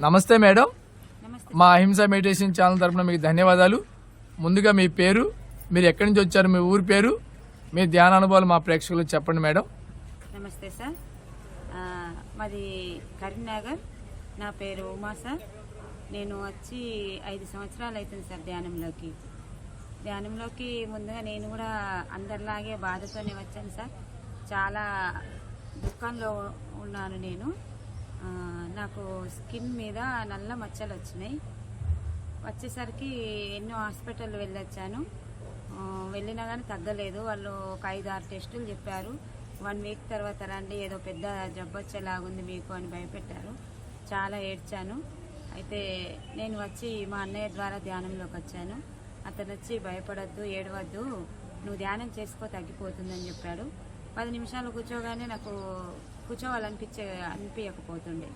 నమస్తే మేడం. నమస్తే. మా అహింస మెడిటేషన్ ఛానల్ తరపున మీకు ధన్యవాదాలు. ముందుగా మీ పేరు, మీరు ఎక్కడి నుంచి వచ్చారు, మీ ఊరి పేరు, మీ ధ్యాన అనుభవాలు మా ప్రేక్షకులకు చెప్పండి మేడం. నమస్తే సార్. మాది కరీంనగర్. నా పేరు ఉమా సార్. నేను వచ్చి 5 సంవత్సరాలు అవుతుంది సార్ ధ్యానంలోకి. ముందుగా నేను కూడా అందరిలాగే బాధతోనే వచ్చాను సార్. చాలా దుఃఖంలో ఉన్నాను నేను. నాకు స్కిన్ మీద నల్ల మచ్చలు వచ్చినాయి. వచ్చేసరికి ఎన్నో హాస్పిటల్ వెళ్ళొచ్చాను. వెళ్ళినా కానీ తగ్గలేదు. వాళ్ళు ఒక 5-6 టెస్టులు చెప్పారు. 1 వీక్ తర్వాత రండి, ఏదో పెద్ద జబ్బు వచ్చేలాగుంది మీకు అని భయపెట్టారు. చాలా ఏడ్చాను. అయితే నేను వచ్చి మా అన్నయ్య ద్వారా ధ్యానంలోకి వచ్చాను. అతను వచ్చి భయపడద్దు, ఏడవద్దు, నువ్వు ధ్యానం చేసుకో, తగ్గిపోతుందని చెప్పాడు. 10 నిమిషాలు కూర్చోగానే నాకు అనిపించకపోతుండే.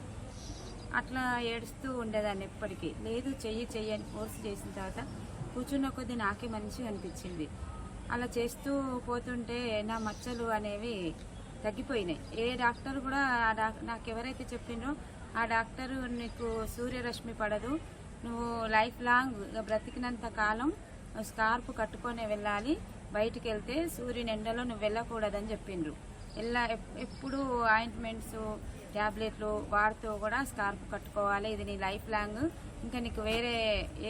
అట్లా ఏడుస్తూ ఉండేదాన్ని ఎప్పటికీ. లేదు చెయ్యి అని ఫోర్స్ చేసిన తర్వాత కూర్చున్న కొద్దీ నాకే మంచిగా అనిపించింది. అలా చేస్తూ పోతుంటే నా మచ్చలు అనేవి తగ్గిపోయినాయి. ఏ డాక్టర్ కూడా నాకు ఎవరైతే చెప్పిండ్రో ఆ డాక్టరు, నీకు సూర్యరశ్మి పడదు, నువ్వు లైఫ్ లాంగ్ బ్రతికినంత కాలం స్కార్ప్ కట్టుకొని వెళ్ళాలి, బయటికి వెళ్తే సూర్యుని ఎండలో నువ్వు వెళ్ళకూడదని చెప్పిండ్రు. ఎప్పుడు ఆయింట్మెంట్స్, ట్యాబ్లెట్లు వాడుతూ కూడా స్కార్ప్ కట్టుకోవాలి, ఇది నీ లైఫ్ లాంగ్, ఇంకా నీకు వేరే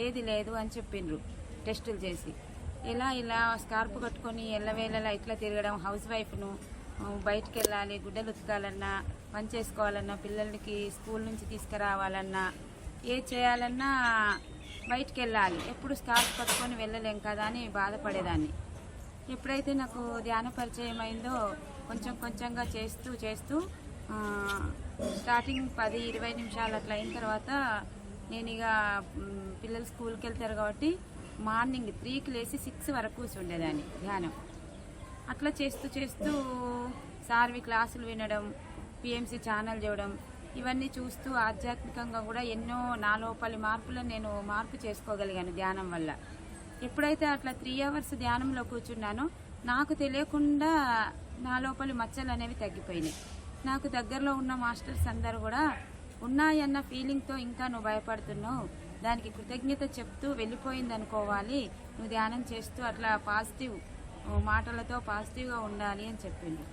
ఏది లేదు అని చెప్పిండ్రు టెస్టులు చేసి. ఇలా స్కార్ప్ కట్టుకొని ఎల్లవేళలా ఇట్లా తిరగడం, హౌస్ వైఫ్ను, బయటికి వెళ్ళాలి, గుడ్డలు ఉతకాలన్నా, పని చేసుకోవాలన్నా, పిల్లలకి స్కూల్ నుంచి తీసుకురావాలన్నా, ఏ చేయాలన్నా బయటికి వెళ్ళాలి, ఎప్పుడు స్కార్ప్ కట్టుకొని వెళ్ళలేం కదా అని బాధపడేదాన్ని. ఎప్పుడైతే నాకు ధ్యాన పరిచయం అయిందో కొంచెంగా చేస్తూ స్టార్టింగ్ 10-20 నిమిషాలు అట్లా అయిన తర్వాత నేను ఇక పిల్లలు స్కూల్కి వెళ్తారు కాబట్టి మార్నింగ్ 3కి లేచి 6 వరకు కూర్చుండేదాన్ని ధ్యానం. అట్లా చేస్తూ సార్వి క్లాసులు వినడం, పిఎంసి ఛానల్ చూడడం, ఇవన్నీ చూస్తూ ఆధ్యాత్మికంగా కూడా ఎన్నో నా లోపలి మార్పులను నేను మార్పు చేసుకోగలిగాను ధ్యానం వల్ల. ఎప్పుడైతే అట్లా 3 అవర్స్ ధ్యానంలో కూర్చున్నానో నాకు తెలియకుండా నా లోపలి మచ్చలు అనేవి తగ్గిపోయినాయి. నాకు దగ్గరలో ఉన్న మాస్టర్స్ అందరూ కూడా ఉన్నాయన్న ఫీలింగ్తో ఇంకా నువ్వు భయపడుతున్నావు, దానికి కృతజ్ఞత చెప్తూ వెళ్ళిపోయింది అనుకోవాలి, నువ్వు ధ్యానం చేస్తూ అట్లా పాజిటివ్ మాటలతో పాజిటివ్గా ఉండాలి అని చెప్పింది.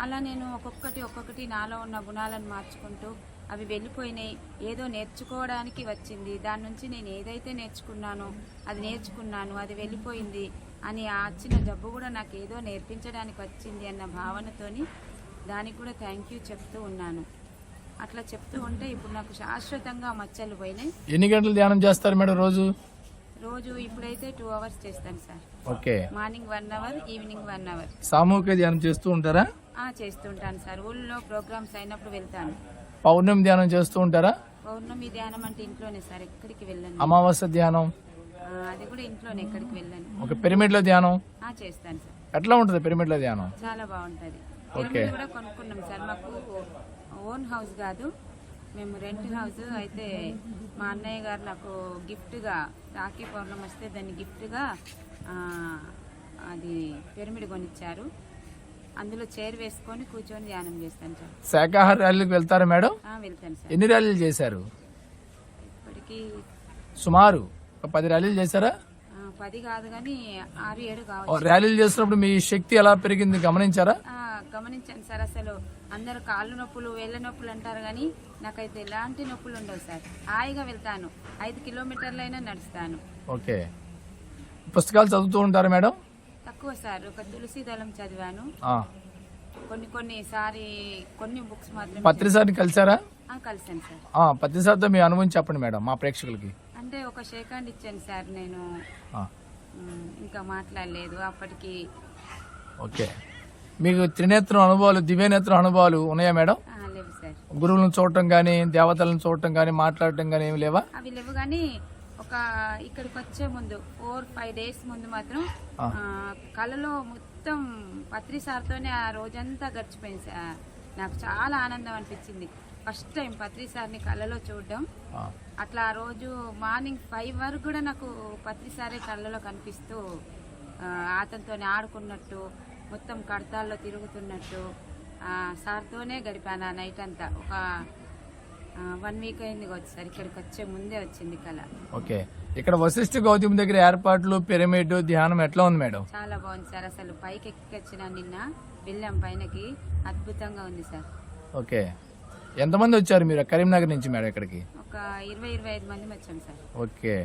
అలా నేను ఒక్కొక్కటి నాలో ఉన్న గుణాలను మార్చుకుంటూ అవి వెళ్ళిపోయినాయి. ఏదో నేర్చుకోవడానికి వచ్చింది, దాని నుంచి నేను ఏదైతే నేర్చుకున్నానో అది నేర్చుకున్నాను, అది వెళ్ళిపోయింది అని ఆ వచ్చిన జబ్బు కూడా నాకు ఏదో నేర్పించడానికి వచ్చింది అన్న భావనతోని దానికి కూడా థ్యాంక్ యూ చెప్తూ ఉన్నాను. అట్లా చెప్తూ ఉంటే ఇప్పుడు నాకు శాశ్వతంగా మచ్చలు పోయినాయి. ఎన్ని గంటలు ధ్యానం చేస్తారు మేడం రోజు? ఇప్పుడైతే 2 అవర్స్ చేస్తాను sir. Okay. Morning 1 hour, evening 1 hour. సామూహిక ధ్యానం చేస్తూ ఉంటారా? చేస్తుంటాను సార్. ఊళ్ళో ప్రోగ్రామ్స్ అయినప్పుడు వెళ్తాను. పౌర్ణమి ధ్యానం చేస్తూ ఉంటారా? పౌర్ణమి ధ్యానం అంటే ఇంట్లోనే సార్, ఎక్కడికి వెళ్ళను. అమావాస్య ధ్యానం? అది కూడా ఇంట్లోనే, ఎక్కడికి వెళ్ళను. ఒక పిరమిడ్ లో ధ్యానం చేస్తాను సార్. ఎట్లా ఉంటుంది పిరమిడ్ లో ధ్యానం? చాలా బాగుంటది. పిరమిడ్ కూడా కొనుక్కున్నాం సార్. మాకు ఓన్ హౌస్ కాదు, మేము రెంట్ హౌస్. అయితే మా అన్నయ్య గారు నాకు గిఫ్ట్గా, రాఖీ పౌర్ణమి వస్తే దాన్ని గిఫ్ట్గా అది పిరమిడ్ కొనిచ్చారు. అందులో చైర్ వేసుకొని కూర్చొని ధ్యానం చేస్తాను సార్. శాకాహార ర్యాలీకి వెళ్తారా మేడం? వెళ్తాను సార్. ఎన్ని ర్యాలీలు చేశారు ఇప్పటికి? సుమారు 10 ర్యాలీలు చేశారా? 10 కాదు కానీ 6-7 కావచ్చు. ర్యాలీలు చేసినప్పుడు మీ శక్తి ఎలా పెరిగింది గమనించారా? గమనించాను సార్. అసలు అందరు కాళ్ళు నొప్పులు, వేళ్ళ నొప్పులు అంటారు కానీ నాకైతే ఎలాంటి నొప్పులు ఉండవు సార్. హాయిగా వెళ్తాను. 5 కిలోమీటర్లైనా నడుస్తాను. ఓకే. పుస్తకాలు చదువుతూ ఉంటారా మేడం? తక్కువ సార్. ఒక తులసి దళం చదివాను. కొన్ని బుక్స్ మాత్రం. పత్రిసారిని కలిసారా? కలిసాను సార్. పత్రిసారితో మీ అనుభవం చెప్పండి మేడం మా ప్రేక్షకులకి. అంటే ఒక షేక్ హ్యాండ్ ఇచ్చాను సార్ నేను. ఇంకా మాట్లాడలేదు అప్పటికి. ఓకే. మీకు త్రినేత్రం అనుభవాలు, దివ్యనేత్రం అనుభవాలు ఉన్నాయా మేడం? లేవు సార్. గురువులను చూడటం కానీ, దేవతలను చూడటం కానీ, మాట్లాడటం కానీ ఏమి లేవా? అవి లేవు కానీ ఇక్కడికి వచ్చే ముందు 4-5 డేస్ ముందు మాత్రం కళలో మొత్తం పత్రి సార్తోనే ఆ రోజంతా గడిచిపోయింది సార్. నాకు చాలా ఆనందం అనిపించింది. ఫస్ట్ టైం పత్రి సార్ని కళ్ళలో చూడడం. అట్లా ఆ రోజు మార్నింగ్ 5 వరకు కూడా నాకు పత్రి సారే కళ్ళలో కనిపిస్తూ అతనితో ఆడుకున్నట్టు, మొత్తం కడతాల్లో తిరుగుతున్నట్టు సార్తోనే గడిపాను ఆ నైట్ అంతా. ఒక 1 వీక్ అయింది వచ్చి సార్. ఇక్కడికి వచ్చే ముందే వచ్చింది కళ. ఓకే, ఇక్కడ వశిష్ఠ గౌతమ్ దగ్గర ఏర్పాట్లు, పిరమిడ్, ధ్యానం ఎట్లా ఉంది మేడం? చాలా బాగుంది సార్. అసలు పైకి ఎక్కొచ్చిన నిన్న వెళ్ళాం పైనకి, అద్భుతంగా ఉంది సార్. ఓకే, ఎంతమంది వచ్చారు మీరు కరీంనగర్ నుంచి మేడం ఇక్కడికి? ఒక 20-25 మంది వచ్చాం సార్. ఓకే,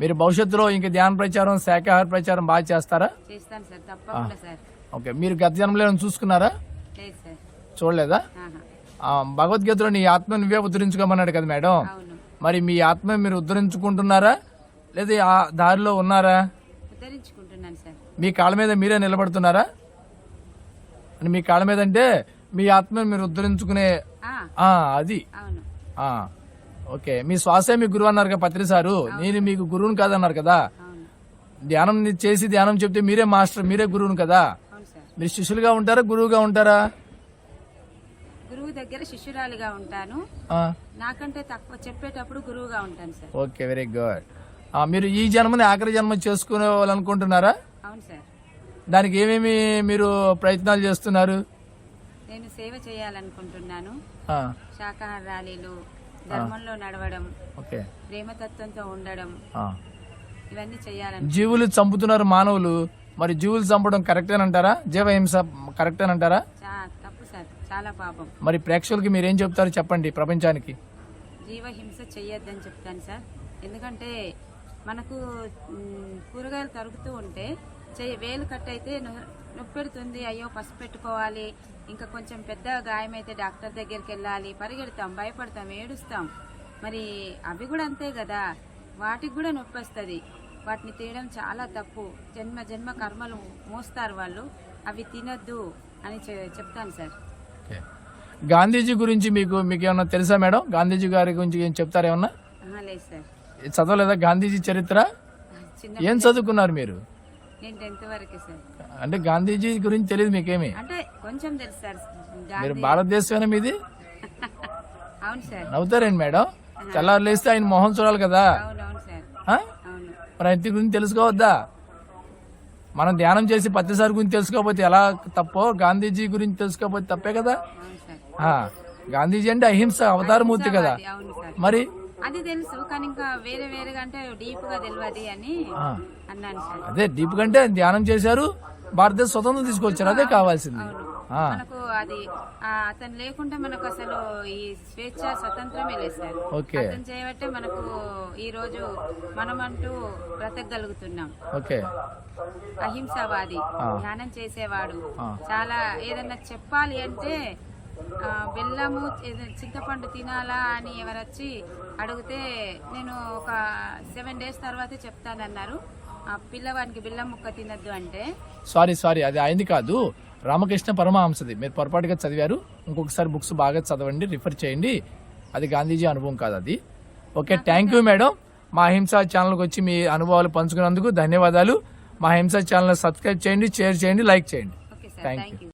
మీరు భవిష్యత్తులో ఇంకా ధ్యాన ప్రచారం, శాకాహార ప్రచారం బాగా చేస్తారా? చేస్తాను సార్, తప్పకుండా సార్. ఓకే, మీరు గత జన్మలో ఏమైనా చూసుకున్నారా? లేదు సార్. చూడలేదా? ఆహా. భగవద్గీతలో నీ ఆత్మ నువ్వే ఉద్ధరించుకోమన్నాడు కదా మేడం. అవును, మరి మీ ఆత్మ మీరు ఉద్ధరించుకుంటున్నారా లేదా ఆ దారిలో ఉన్నారా? ఉద్ధరించుకుంటున్నాను సార్. మీ కాళ్ళ మీద మీరే నిలబడుతున్నారా? అని మీ కాళ్ళ మీద అంటే మీ ఆత్మ మీరు ఉద్ధరించుకునే అది. అవును. ఓకే, మీ శ్వాసే మీ గురువు అన్నారు కదా పత్రి సారు. నేను మీకు గురువుని కాదన్నారు కదా. అవును. ధ్యానం చేసి ధ్యానం చెప్తే మీరే మాస్టర్, మీరే గురువుని కదా. అవును సార్. మీరు శిష్యులుగా ఉంటారా, గురువుగా ఉంటారా? గురువు దగ్గర శిష్యురాలిగా ఉంటాను. నాకంటే తక్కువ చెప్పేటప్పుడు గురువుగా ఉంటాను సార్. Okay, very good. మీరు ఈ జన్మని ఆఖరి జన్మ చేసుకోవాలనుకుంటున్నారా? అవును సార్. దానికి ఏమేమి మీరు ప్రయత్నాలు చేస్తున్నారు? నేను సేవ చేయాలనుకుంటున్నాను. శాకాహార ర్యాలీలు, ధర్మంలో నడవడం, ఓకే, ప్రేమతత్వంతో ఉండడం, ఇవన్నీ చేయాలని. జీవులు చంపుతున్నారు మానవులు, మరి జీవులు చంపడం కరెక్టేనంటారా? జీవహింస కరెక్టేనంటారా? తప్పు సార్, చాలా పాపం. మరి ప్రేక్షకులకి మీరేం చెప్తారు చెప్పండి ప్రపంచానికి? జీవహింస చెయ్యొద్దని చెప్తాను సార్. ఎందుకంటే మనకు కూరగాయలు తరుగుతూ ఉంటే వేలు కట్ అయితే నొప్పి పెడుతుంది. అయ్యో పసుపు పెట్టుకోవాలి, ఇంకా కొంచెం పెద్ద గాయం అయితే డాక్టర్ దగ్గరికి వెళ్ళాలి, పరిగెడతాం, భయపడతాం, ఏడుస్తాం. మరి అవి కూడా అంతే కదా, వాటికి కూడా నొప్పి వస్తుంది. వాటిని తీయడం చాలా తప్పు. జన్మ జన్మ కర్మలు మోస్తారు వాళ్ళు, అవి తినద్దు అని చెప్తాను సార్. గాంధీజీ గురించి మీకు ఏమన్నా తెలుసా మేడం? గాంధీజీ గారి గురించి ఏం చెప్తారు ఏమన్నా? లేదు సార్. చదవలేదా గాంధీజీ చరిత్ర? ఏం చదువుకున్నారు మీరు? నేను 10th వరకే సార్. అంటే గాంధీజీ గురించి తెలియదు మీకేమి? అంటే కొంచెం తెలుసు సార్. మీరు భారతదేశమేనా మీది? అవును సార్. నవ్వుతారేంటి మేడం? తెల్లారు లేస్తే ఆయన మొహం చూడాలి కదా. అవునవును సార్. మరి ఆయన గురించి తెలుసుకోవద్దా? మనం ధ్యానం చేసి పత్తిసారి గురించి తెలుసుకోకపోతే ఎలా తప్పో, గాంధీజీ గురించి తెలుసుకోకపోతే తప్పే కదా. గాంధీజీ అంటే అహింస అవతారమూర్తి కదా. మరి అది తెలుసు, కానీ ఇంకా వేరే వేరేగా అంటే డీప్ గా తెలియదు అని అన్నాను సార్. అదే డీప్ కంటే ధ్యానం చేశారు, భారతదేశ స్వతంత్రం తీసుకొచ్చారు, అదే కావాల్సింది. మనకు అది అతను లేకుంటే మనకు అసలు ఈ స్వేచ్ఛ స్వతంత్రమే లేదు సార్. అతను చేయబట్టే మనకు ఈ రోజు మనమంటూ బ్రతకగలుగుతున్నాం. అహింసావాది, ధ్యానం చేసేవాడు. చాలా ఏదన్నా చెప్పాలి అంటే బెల్లము చింతపండు తినాలా అని ఎవరొచ్చి అడిగితే నేను ఒక 7 days తర్వాతే చెప్తానన్నారు. ఆ పిల్లవానికి బెల్లం ముక్క తినద్దు అంటే. సారీ అది అయింది కాదు, రామకృష్ణ పరమహంసది మీరు పొరపాటుగా చదివారు. ఇంకొకసారి బుక్స్ బాగా చదవండి, రిఫర్ చేయండి. అది గాంధీజీ అనుభవం కాదు అది. Okay, thank you madam. మా అహింసా ఛానల్కి వచ్చి మీ అనుభవాలు పంచుకున్నందుకు ధన్యవాదాలు. మా అహింసా ఛానల్ సబ్స్క్రైబ్ చేయండి, షేర్ చేయండి, లైక్ చేయండి. Thank you.